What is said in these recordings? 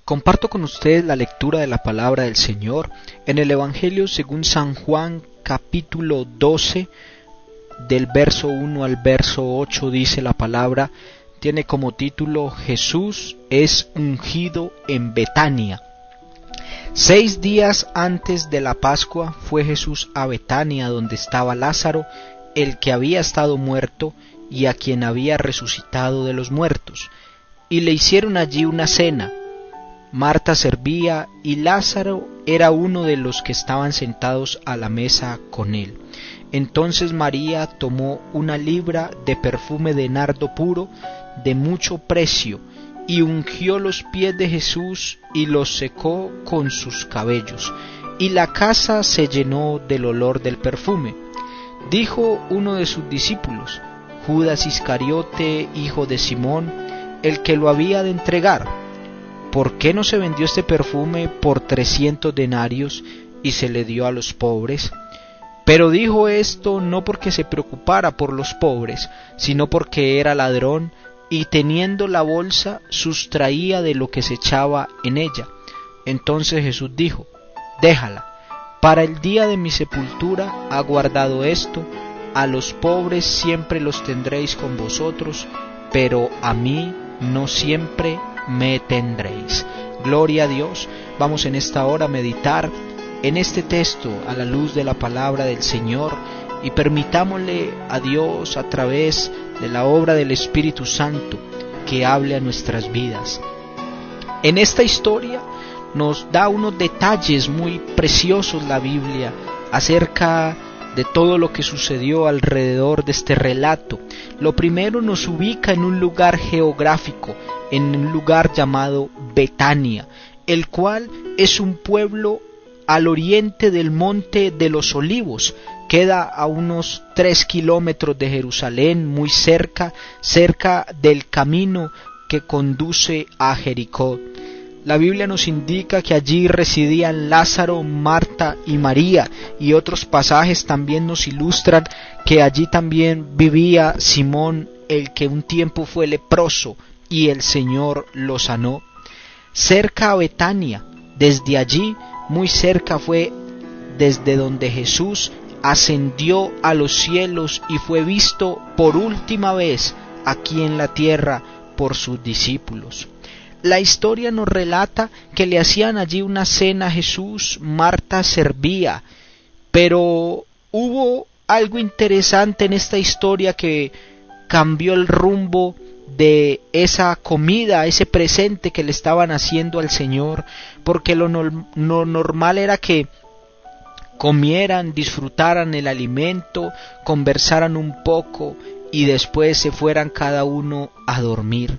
Comparto con ustedes la lectura de la palabra del Señor en el Evangelio según San Juan, capítulo 12, del verso 1 al verso 8, dice la palabra, tiene como título Jesús es ungido en Betania. 6 días antes de la Pascua fue Jesús a Betania, donde estaba Lázaro, el que había estado muerto y a quien había resucitado de los muertos, y le hicieron allí una cena. Marta servía y Lázaro era uno de los que estaban sentados a la mesa con él. Entonces María tomó 1 libra de perfume de nardo puro de mucho precio y ungió los pies de Jesús y los secó con sus cabellos, y la casa se llenó del olor del perfume. Dijo uno de sus discípulos, Judas Iscariote, hijo de Simón, el que lo había de entregar, ¿por qué no se vendió este perfume por 300 denarios y se le dio a los pobres? Pero dijo esto no porque se preocupara por los pobres, sino porque era ladrón y teniendo la bolsa sustraía de lo que se echaba en ella. Entonces Jesús dijo, déjala, para el día de mi sepultura ha guardado esto, a los pobres siempre los tendréis con vosotros, pero a mí no siempre me tendréis. Gloria a Dios. Vamos en esta hora a meditar en este texto a la luz de la palabra del Señor y permitámosle a Dios a través de la obra del Espíritu Santo que hable a nuestras vidas. En esta historia nos da unos detalles muy preciosos la Biblia acerca de todo lo que sucedió alrededor de este relato. Lo primero nos ubica en un lugar geográfico, en un lugar llamado Betania, el cual es un pueblo al oriente del Monte de los Olivos. Queda a unos 3 kilómetros de Jerusalén, muy cerca del camino que conduce a Jericó. La Biblia nos indica que allí residían Lázaro, Marta y María, y otros pasajes también nos ilustran que allí también vivía Simón, el que un tiempo fue leproso, y el Señor lo sanó. Cerca a Betania, desde allí, muy cerca fue desde donde Jesús ascendió a los cielos y fue visto por última vez aquí en la tierra por sus discípulos. La historia nos relata que le hacían allí una cena a Jesús, Marta servía, pero hubo algo interesante en esta historia que cambió el rumbo de esa comida, ese presente que le estaban haciendo al Señor, porque lo normal era que comieran, disfrutaran el alimento, conversaran un poco y después se fueran cada uno a dormir.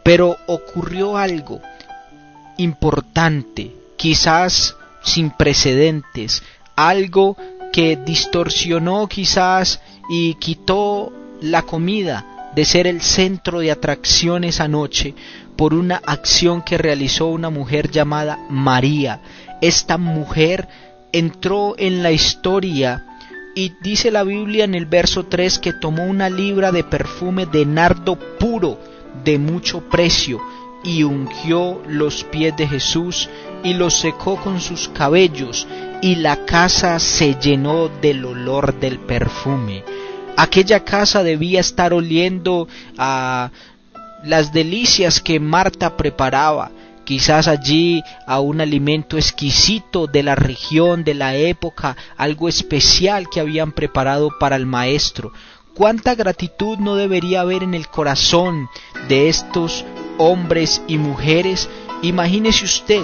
Pero ocurrió algo importante, quizás sin precedentes, algo que distorsionó quizás y quitó la comida de ser el centro de atracción esa noche por una acción que realizó una mujer llamada María. Esta mujer entró en la historia y dice la Biblia en el verso 3 que tomó 1 libra de perfume de nardo puro de mucho precio y ungió los pies de Jesús y los secó con sus cabellos, y la casa se llenó del olor del perfume. Aquella casa debía estar oliendo a las delicias que Marta preparaba, quizás allí a un alimento exquisito de la región, de la época, algo especial que habían preparado para el maestro. ¿Cuánta gratitud no debería haber en el corazón de estos hombres y mujeres? Imagínese usted,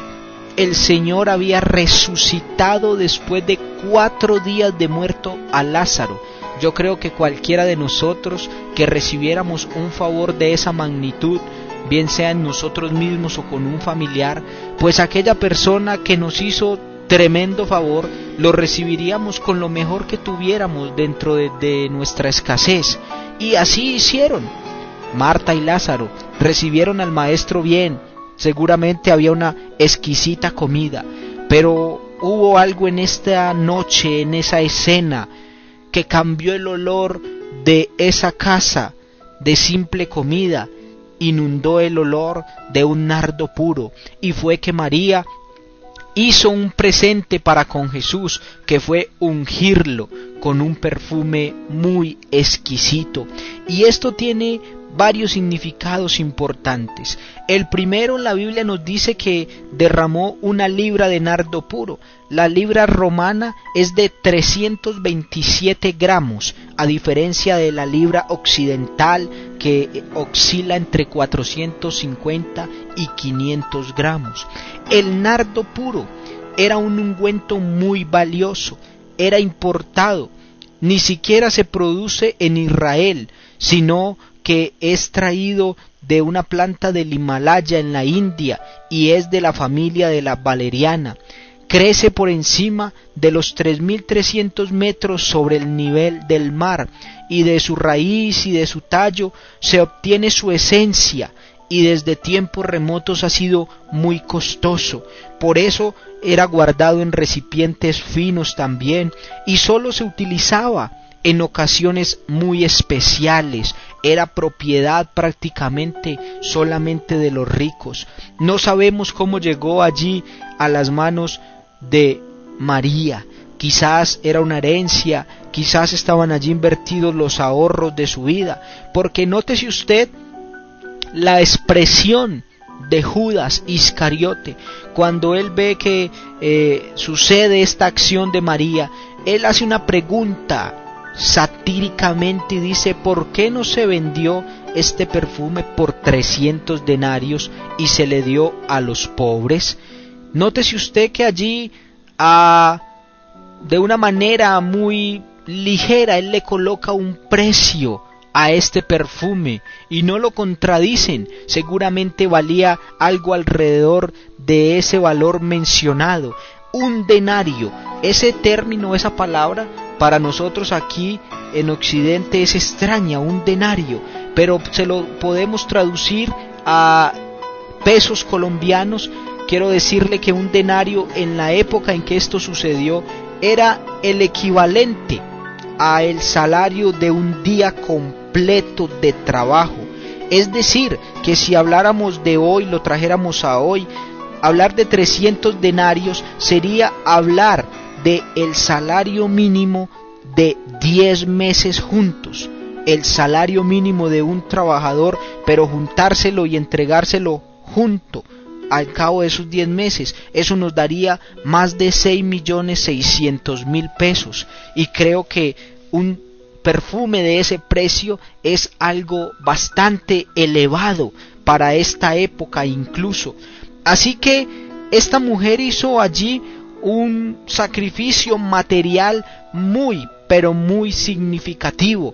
el Señor había resucitado después de 4 días de muerto a Lázaro. Yo creo que cualquiera de nosotros que recibiéramos un favor de esa magnitud, bien sea en nosotros mismos o con un familiar, pues aquella persona que nos hizo tremendo favor, lo recibiríamos con lo mejor que tuviéramos dentro de nuestra escasez. Y así hicieron. Marta y Lázaro recibieron al maestro bien, seguramente había una exquisita comida, pero hubo algo en esta noche, en esa escena, que cambió el olor de esa casa de simple comida inundó el olor de un nardo puro, y fue que María hizo un presente para con Jesús, que fue ungirlo con un perfume muy exquisito. Y esto tiene varios significados importantes. El primero, en la Biblia nos dice que derramó 1 libra de nardo puro. La libra romana es de 327 gramos, a diferencia de la libra occidental, que oscila entre 450 y 500 gramos. El nardo puro era un ungüento muy valioso, era importado, ni siquiera se produce en Israel, sino que es traído de una planta del Himalaya en la India y es de la familia de la valeriana. Crece por encima de los 3.300 metros sobre el nivel del mar, y de su raíz y de su tallo se obtiene su esencia, y desde tiempos remotos ha sido muy costoso. Por eso era guardado en recipientes finos también, y solo se utilizaba en ocasiones muy especiales. Era propiedad prácticamente solamente de los ricos. No sabemos cómo llegó allí a las manos de María. Quizás era una herencia, quizás estaban allí invertidos los ahorros de su vida, porque nótese usted la expresión de Judas Iscariote cuando él ve que sucede esta acción de María. Él hace una pregunta satíricamente y dice: ¿por qué no se vendió este perfume por 300 denarios y se le dio a los pobres? Nótese usted que allí de una manera muy ligera él le coloca un precio a este perfume y no lo contradicen. Seguramente valía algo alrededor de ese valor mencionado, 1 denario. Ese término, esa palabra, para nosotros aquí en Occidente es extraña, 1 denario, pero se lo podemos traducir a pesos colombianos. Quiero decirle que 1 denario en la época en que esto sucedió era el equivalente a el salario de un día completo de trabajo. Es decir, que si habláramos de hoy, lo trajéramos a hoy, hablar de 300 denarios sería hablar de el salario mínimo de 10 meses juntos, el salario mínimo de un trabajador, pero juntárselo y entregárselo junto al cabo de esos 10 meses, eso nos daría más de 6.600.000 pesos, y creo que un perfume de ese precio es algo bastante elevado para esta época incluso. Así que esta mujer hizo allí un sacrificio material muy, pero muy significativo.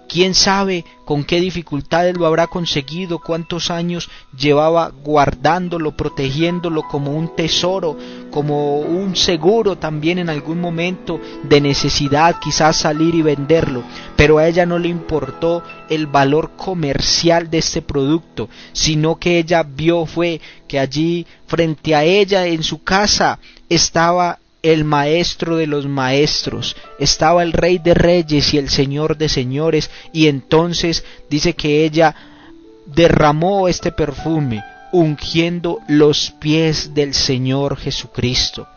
Quién sabe con qué dificultades lo habrá conseguido, cuántos años llevaba guardándolo, protegiéndolo como un tesoro, como un seguro también en algún momento de necesidad, quizás salir y venderlo. Pero a ella no le importó el valor comercial de este producto, sino que ella vio fue que allí frente a ella en su casa estaba el maestro de los maestros, estaba el rey de reyes y el señor de señores, y entonces dice que ella derramó este perfume ungiendo los pies del Señor Jesucristo.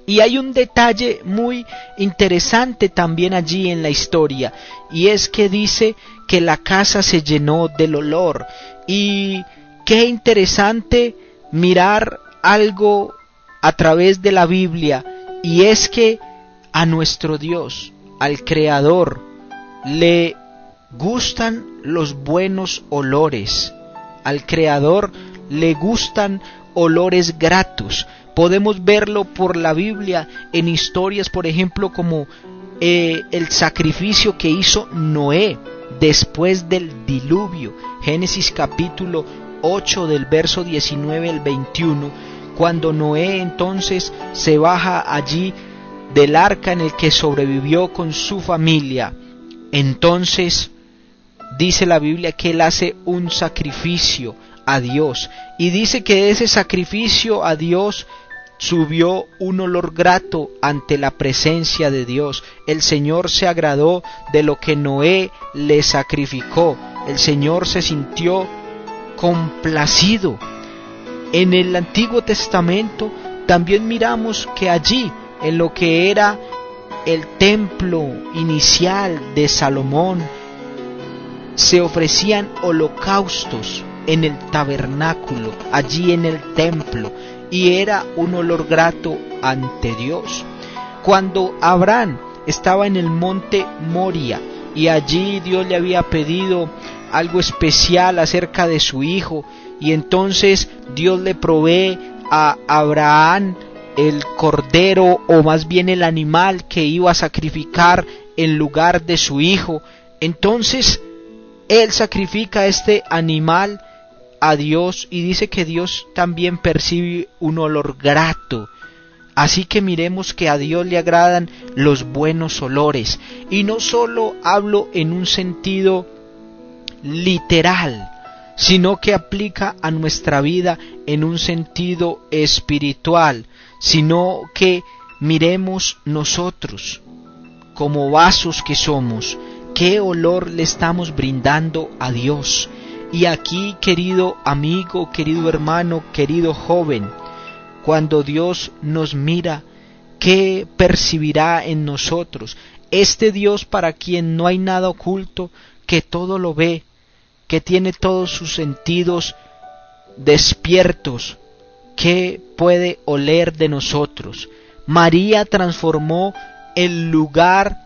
Y hay un detalle muy interesante también allí en la historia, y es que dice que la casa se llenó del olor. Y qué interesante mirar algo a través de la Biblia, y es que a nuestro Dios, al Creador, le gustan los buenos olores. Al Creador le gustan olores gratos. Podemos verlo por la Biblia en historias, por ejemplo, como el sacrificio que hizo Noé después del diluvio. Génesis capítulo 8 del verso 19 al 21. Cuando Noé entonces se baja allí del arca en el que sobrevivió con su familia, entonces dice la Biblia que él hace un sacrificio a Dios, y dice que de ese sacrificio a Dios subió un olor grato ante la presencia de Dios. El Señor se agradó de lo que Noé le sacrificó. El Señor se sintió complacido. En el Antiguo Testamento también miramos que allí, en lo que era el templo inicial de Salomón, se ofrecían holocaustos en el tabernáculo, allí en el templo, y era un olor grato ante Dios. Cuando Abraham estaba en el monte Moria y allí Dios le había pedido algo especial acerca de su hijo, y entonces Dios le provee a Abraham el cordero, o más bien el animal que iba a sacrificar en lugar de su hijo. Entonces él sacrifica este animal a Dios y dice que Dios también percibe un olor grato. Así que miremos que a Dios le agradan los buenos olores, y no solo hablo en un sentido literal, sino que aplica a nuestra vida en un sentido espiritual, sino que miremos nosotros como vasos que somos, qué olor le estamos brindando a Dios. Y aquí, querido amigo, querido hermano, querido joven, cuando Dios nos mira, ¿qué percibirá en nosotros? Este Dios para quien no hay nada oculto, que todo lo ve, que tiene todos sus sentidos despiertos, ¿qué puede oler de nosotros? María transformó el lugar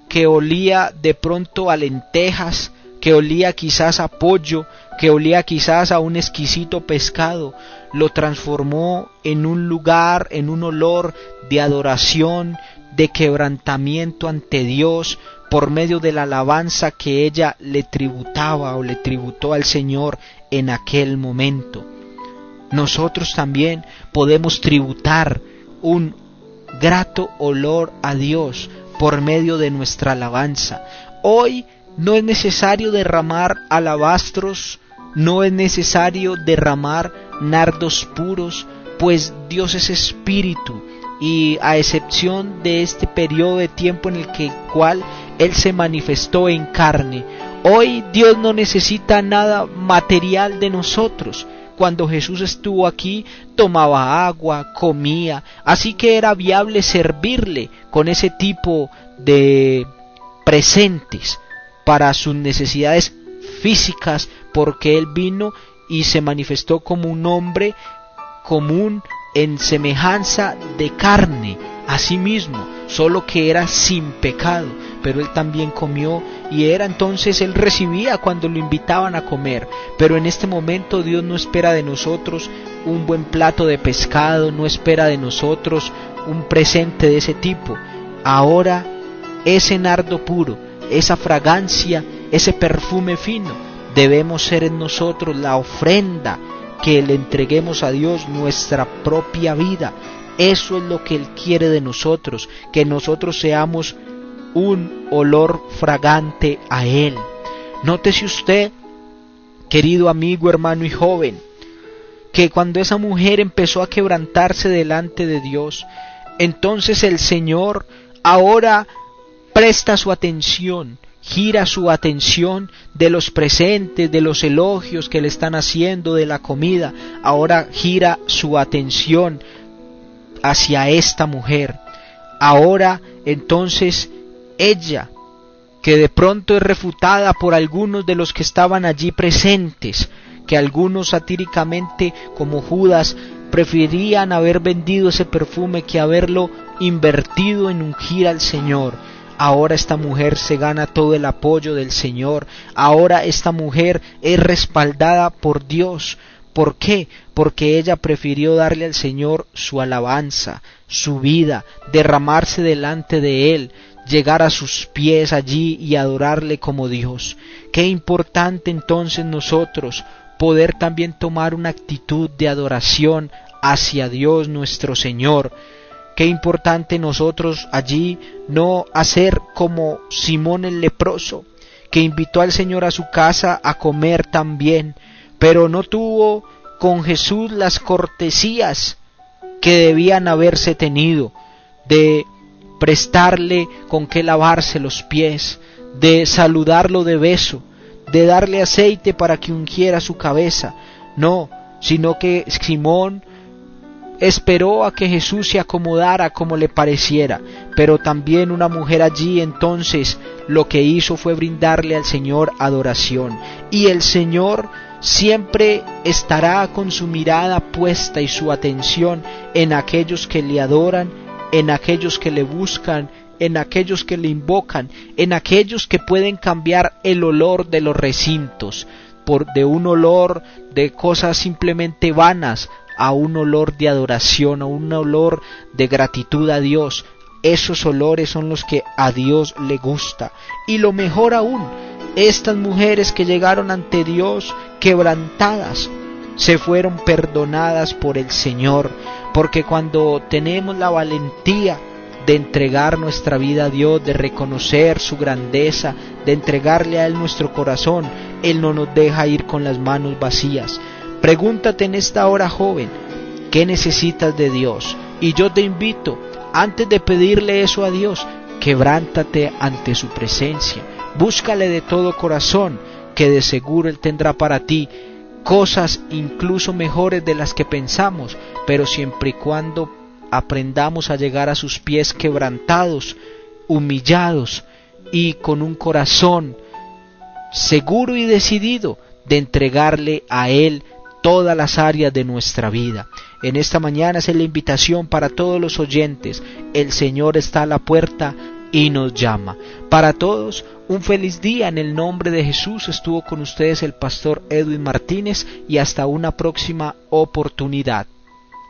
que olía de pronto a lentejas, que olía quizás a pollo, que olía quizás a un exquisito pescado, lo transformó en un lugar, en un olor de adoración, de quebrantamiento ante Dios, por medio de la alabanza que ella le tributaba o le tributó al Señor en aquel momento. Nosotros también podemos tributar un grato olor a Dios por medio de nuestra alabanza. Hoy no es necesario derramar alabastros, no es necesario derramar nardos puros, pues Dios es espíritu, y a excepción de este periodo de tiempo en el cual Él se manifestó en carne, hoy Dios no necesita nada material de nosotros. Cuando Jesús estuvo aquí, tomaba agua, comía, así que era viable servirle con ese tipo de presentes para sus necesidades físicas, porque Él vino y se manifestó como un hombre común en semejanza de carne, así mismo, solo que era sin pecado, pero Él también comió, y era entonces Él recibía cuando lo invitaban a comer. Pero en este momento Dios no espera de nosotros un buen plato de pescado, no espera de nosotros un presente de ese tipo. Ahora ese nardo puro, esa fragancia, ese perfume fino, debemos ser en nosotros la ofrenda que le entreguemos a Dios, nuestra propia vida. Eso es lo que Él quiere de nosotros, que nosotros seamos un olor fragante a Él. Nótese usted, querido amigo, hermano y joven, que cuando esa mujer empezó a quebrantarse delante de Dios, entonces el Señor ahora presta su atención, gira su atención de los presentes, de los elogios que le están haciendo, de la comida. Ahora gira su atención hacia esta mujer. Ahora entonces ella, que de pronto es refutada por algunos de los que estaban allí presentes, que algunos satíricamente como Judas preferían haber vendido ese perfume que haberlo invertido en ungir al Señor. Ahora esta mujer se gana todo el apoyo del Señor. Ahora esta mujer es respaldada por Dios. ¿Por qué? Porque ella prefirió darle al Señor su alabanza, su vida, derramarse delante de Él, llegar a sus pies allí y adorarle como Dios. Qué importante entonces nosotros poder también tomar una actitud de adoración hacia Dios nuestro Señor. Qué importante nosotros allí no hacer como Simón el leproso, que invitó al Señor a su casa a comer también, pero no tuvo con Jesús las cortesías que debían haberse tenido, de prestarle con qué lavarse los pies, de saludarlo de beso, de darle aceite para que ungiera su cabeza. No, sino que Simón esperó a que Jesús se acomodara como le pareciera, pero también una mujer allí entonces lo que hizo fue brindarle al Señor adoración, y el Señor siempre estará con su mirada puesta y su atención en aquellos que le adoran, en aquellos que le buscan, en aquellos que le invocan, en aquellos que pueden cambiar el olor de los recintos, de un olor de cosas simplemente vanas, a un olor de adoración, a un olor de gratitud a Dios. Esos olores son los que a Dios le gusta. Y lo mejor aún, estas mujeres que llegaron ante Dios quebrantadas, se fueron perdonadas por el Señor, porque cuando tenemos la valentía de entregar nuestra vida a Dios, de reconocer su grandeza, de entregarle a Él nuestro corazón, Él no nos deja ir con las manos vacías. Pregúntate en esta hora, joven, ¿qué necesitas de Dios? Y yo te invito, antes de pedirle eso a Dios, quebrántate ante su presencia. Búscale de todo corazón, que de seguro Él tendrá para ti cosas incluso mejores de las que pensamos, pero siempre y cuando aprendamos a llegar a sus pies quebrantados, humillados y con un corazón seguro y decidido de entregarle a Él todas las áreas de nuestra vida. En esta mañana es la invitación para todos los oyentes. El Señor está a la puerta y nos llama. Para todos, un feliz día en el nombre de Jesús. Estuvo con ustedes el pastor Edwin Martínez y hasta una próxima oportunidad.